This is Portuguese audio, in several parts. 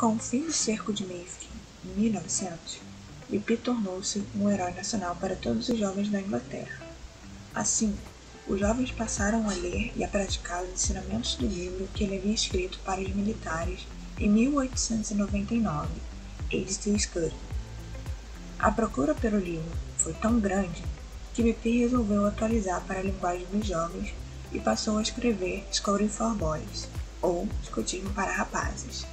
Com o fim do cerco de Mayfield em 1900, Pippi tornou-se um herói nacional para todos os jovens da Inglaterra. Assim, os jovens passaram a ler e a praticar os ensinamentos do livro que ele havia escrito para os militares em 1899, It is Good. A procura pelo livro foi tão grande que Pippi resolveu atualizar para a linguagem dos jovens e passou a escrever Scouting for Boys, ou Escotismo para Rapazes.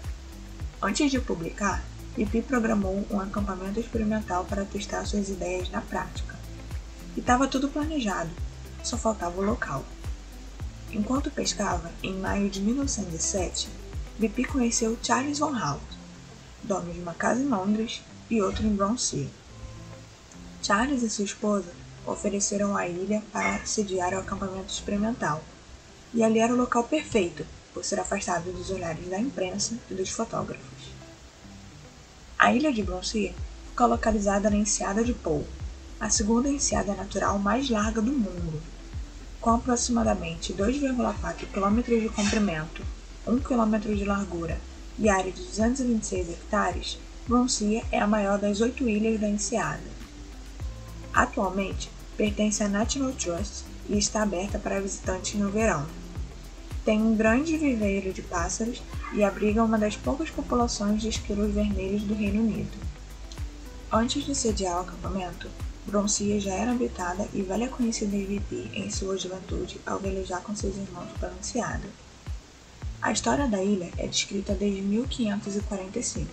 Antes de publicar, Pippi programou um acampamento experimental para testar suas ideias na prática. E estava tudo planejado, só faltava o local. Enquanto pescava, em maio de 1907, Pippi conheceu Charles Von Hout, dono de uma casa em Londres e outra em Brownsea. Charles e sua esposa ofereceram a ilha para sediar o acampamento experimental, e ali era o local perfeito, por ser afastado dos olhares da imprensa e dos fotógrafos. A ilha de Brownsea fica localizada na Enseada de Poole, a segunda enseada natural mais larga do mundo. Com aproximadamente 2,4 km de comprimento, 1 km de largura e área de 226 hectares, Brownsea é a maior das 8 ilhas da enseada. Atualmente, pertence à National Trust e está aberta para visitantes no verão. Tem um grande viveiro de pássaros e abriga uma das poucas populações de esquilos vermelhos do Reino Unido. Antes de sediar o acampamento, Brownsea já era habitada e velha conhecida de Pippi em sua juventude ao velejar com seus irmãos pela enseada. A história da ilha é descrita desde 1545,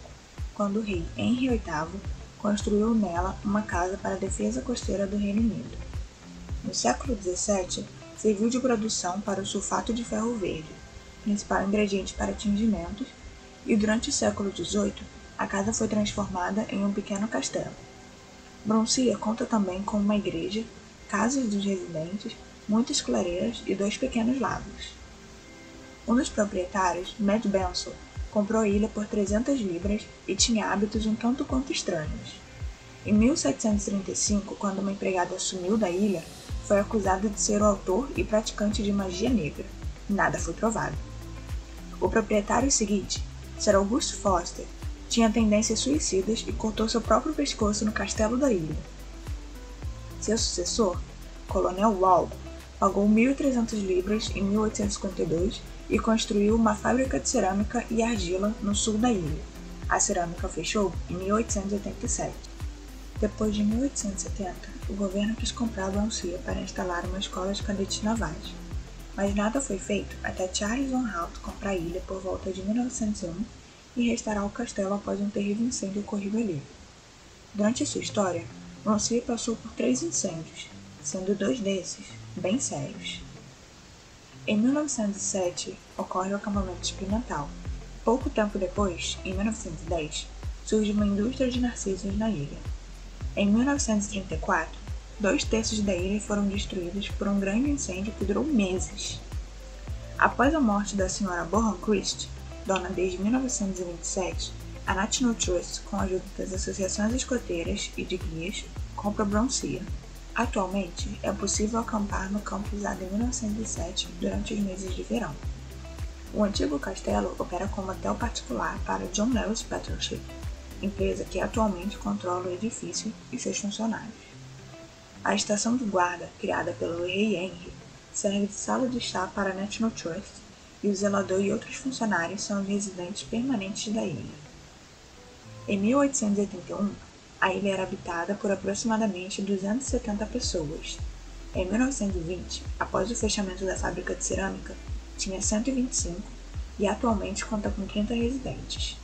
quando o rei Henry VIII construiu nela uma casa para a defesa costeira do Reino Unido. No século XVII, serviu de produção para o sulfato de ferro verde, principal ingrediente para tingimentos, e durante o século XVIII, a casa foi transformada em um pequeno castelo. Brownsea conta também com uma igreja, casas dos residentes, muitas clareiras e 2 pequenos lagos. Um dos proprietários, Matt Benson, comprou a ilha por 300 libras e tinha hábitos um tanto quanto estranhos. Em 1735, quando uma empregada sumiu da ilha, foi acusado de ser o autor e praticante de magia negra. Nada foi provado. O proprietário seguinte, Sir August Foster, tinha tendências suicidas e cortou seu próprio pescoço no castelo da ilha. Seu sucessor, Coronel Wall, pagou 1.300 libras em 1852 e construiu uma fábrica de cerâmica e argila no sul da ilha. A cerâmica fechou em 1887. Depois de 1870, o governo quis comprar Brownsea para instalar uma escola de cadetes navais, mas nada foi feito até Charles Von Hout comprar a ilha por volta de 1901 e restaurar o castelo após um terrível incêndio ocorrido ali. Durante sua história, Brownsea passou por 3 incêndios, sendo 2 desses bem sérios. Em 1907, ocorre o acampamento experimental. Pouco tempo depois, em 1910, surge uma indústria de narcisos na ilha. Em 1934, 2/3 da ilha foram destruídos por um grande incêndio que durou meses. Após a morte da Sra. Bohan Christie, dona desde 1927, a National Trust, com a ajuda das associações escoteiras e de guias, compra Brownsea. Atualmente, é possível acampar no campo usado em 1907 durante os meses de verão. O antigo castelo opera como hotel particular para John Lewis Battleship, empresa que atualmente controla o edifício e seus funcionários. A estação de guarda, criada pelo rei Henry, serve de sala de estar para a National Trust e o zelador e outros funcionários são os residentes permanentes da ilha. Em 1881, a ilha era habitada por aproximadamente 270 pessoas. Em 1920, após o fechamento da fábrica de cerâmica, tinha 125 e atualmente conta com 30 residentes.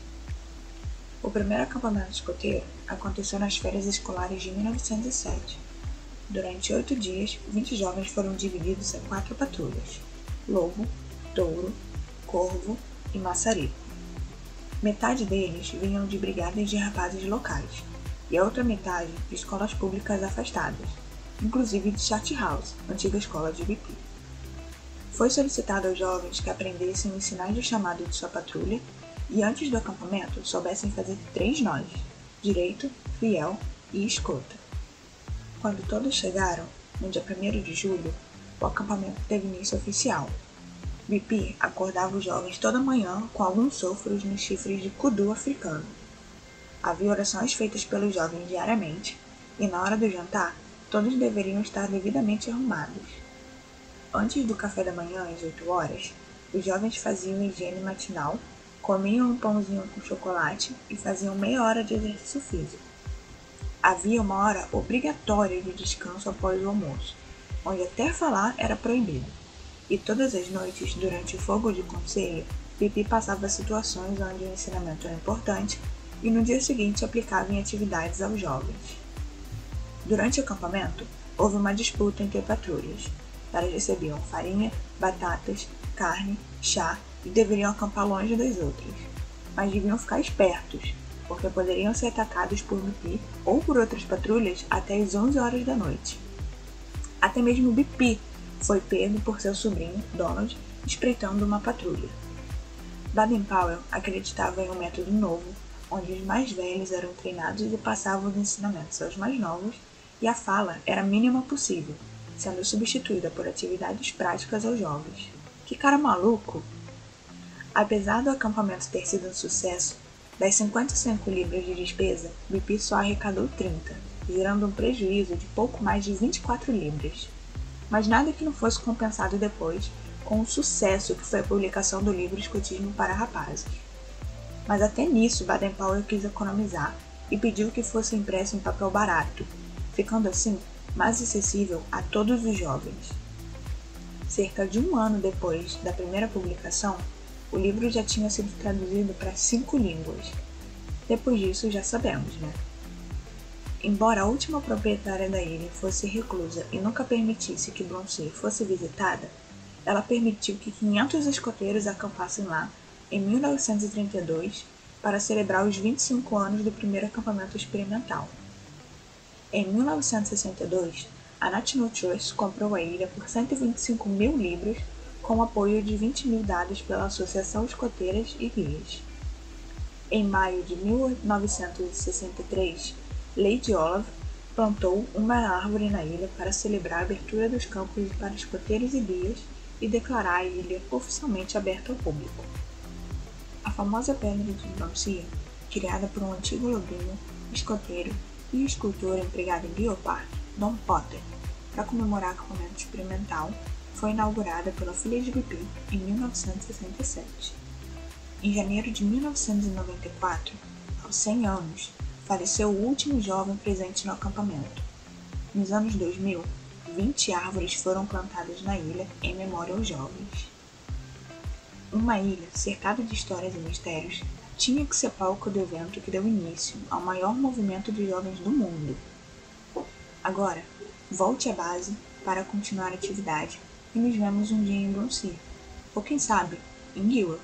O primeiro acampamento escoteiro aconteceu nas férias escolares de 1907. Durante 8 dias, 20 jovens foram divididos em 4 patrulhas: lobo, touro, corvo e maçarico. Metade deles vinham de brigadas de rapazes locais, e a outra metade de escolas públicas afastadas, inclusive de Charterhouse, antiga escola de Pippi. Foi solicitado aos jovens que aprendessem os sinais de chamado de sua patrulha e antes do acampamento soubessem fazer 3 nós: direito, fiel e escolta. Quando todos chegaram, no dia 1º de julho, o acampamento teve início oficial. Bipi acordava os jovens toda manhã com alguns sopros nos chifres de kudu africano. Havia orações feitas pelos jovens diariamente, e na hora do jantar, todos deveriam estar devidamente arrumados. Antes do café da manhã, às 8 horas, os jovens faziam higiene matinal, comiam um pãozinho com chocolate e faziam meia hora de exercício físico. Havia uma hora obrigatória de descanso após o almoço, onde até falar era proibido. E todas as noites, durante o fogo de conselho, Bipi passava situações onde o ensinamento era importante e no dia seguinte aplicava em atividades aos jovens. Durante o acampamento, houve uma disputa entre patrulhas. Elas recebiam farinha, batatas, carne, chá e deveriam acampar longe das outras. Mas deviam ficar espertos, porque poderiam ser atacados por Bipi ou por outras patrulhas até as 11 horas da noite. Até mesmo Bipi foi pego por seu sobrinho, Donald, espreitando uma patrulha. Baden-Powell acreditava em um método novo, onde os mais velhos eram treinados e passavam os ensinamentos aos mais novos, e a fala era a mínima possível, sendo substituída por atividades práticas aos jovens. Que cara maluco! Apesar do acampamento ter sido um sucesso, das 55 libras de despesa, Bipi só arrecadou 30, gerando um prejuízo de pouco mais de 24 libras. Mas nada que não fosse compensado depois com o sucesso que foi a publicação do livro Escotismo para Rapazes. Mas até nisso Baden-Powell quis economizar e pediu que fosse impresso em papel barato, ficando assim mais acessível a todos os jovens. Cerca de um ano depois da primeira publicação, o livro já tinha sido traduzido para 5 línguas. Depois disso já sabemos, né? Embora a última proprietária da ilha fosse reclusa e nunca permitisse que Bronçe fosse visitada, ela permitiu que 500 escoteiros acampassem lá em 1932 para celebrar os 25 anos do primeiro acampamento experimental. Em 1962, a National Trust comprou a ilha por 125 mil libras com o apoio de 20 mil dados pela Associação Escoteiras e Guias. Em maio de 1963, Lady Olave plantou uma árvore na ilha para celebrar a abertura dos campos para escoteiros e guias e declarar a ilha oficialmente aberta ao público. A famosa pedra de Bronçe, criada por um antigo lobinho, escoteiro e escultor empregado em Deer Park, Don Potter, para comemorar o acampamento experimental, foi inaugurada pela filha de Bipi em 1967. Em janeiro de 1994, aos 100 anos, faleceu o último jovem presente no acampamento. Nos anos 2000, 20 árvores foram plantadas na ilha em memória aos jovens. Uma ilha cercada de histórias e mistérios tinha que ser palco do evento que deu início ao maior movimento de jovens do mundo. Agora, volte à base para continuar a atividade e nos vemos um dia em Bronçe, ou quem sabe, em Gila.